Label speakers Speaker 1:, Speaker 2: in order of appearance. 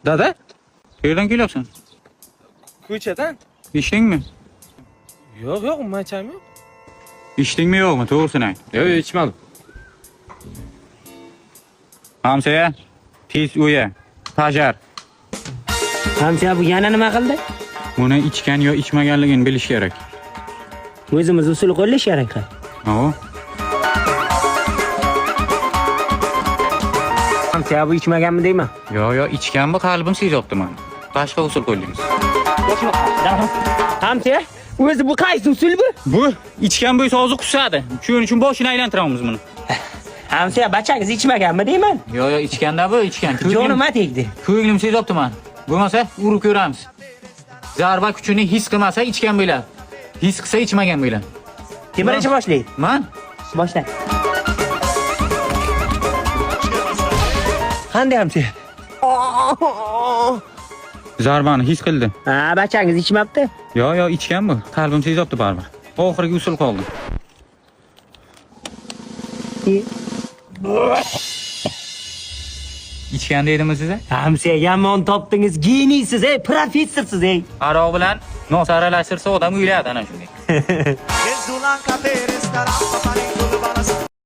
Speaker 1: Dada?
Speaker 2: Qayerdan kelyapsan?
Speaker 1: Ko'chadan?
Speaker 2: Ichdingmi?
Speaker 1: Yo'q, macham yo'q.
Speaker 2: Ichdingmi yo'qmi? To'g'risini ayt.
Speaker 1: Yo'q, ichmadim.
Speaker 2: Hamsa, tez uya. Tajar.
Speaker 3: Hamsa bu yana nima qildi?
Speaker 2: Buni ichgan yo ichmaganligini bilish kerak.
Speaker 3: O'zimiz usul qo'llash kerak.
Speaker 2: Ha.
Speaker 3: Hamsa bu ichmaganmi deyman?
Speaker 2: Yo, ichgan bu qalbim sezyapti men. Boshqa usul qo'yamiz.
Speaker 3: Hamsa, o'zi bu qaysi usul bu?
Speaker 2: Bu ichgan bo'lsa hozir qusadi. Shuning uchun boshini aylantiramiz buni.
Speaker 3: Hamsa, bachangiz ichmaganmi deyman?
Speaker 2: Yo, ichganda bu ichgan.
Speaker 3: Jonima tegdi.
Speaker 2: Ko'nglim sezyapti men. Bo'lmasa urib ko'ramiz. Zarba kuchini his qilmasa ichgan bo'ladi. His qilsa ichmagan bo'ladi.
Speaker 3: Kim birinchi boshlaydi?
Speaker 2: Men
Speaker 3: Boshla.
Speaker 1: Qanday Hamsa?
Speaker 2: zarbani his qildi.
Speaker 3: Ha, bachangiz ichmabdi.
Speaker 2: Yo, ichgan bu. Qalbim sezyapti baribir. Oxirgi usul qoldi. İchgan deydimi size?
Speaker 3: Hamsa, yomon topdingiz. Geniysiz, professorsiz,
Speaker 2: Aroq bilan nos aralashtirsa odam o'yladi ana shunday.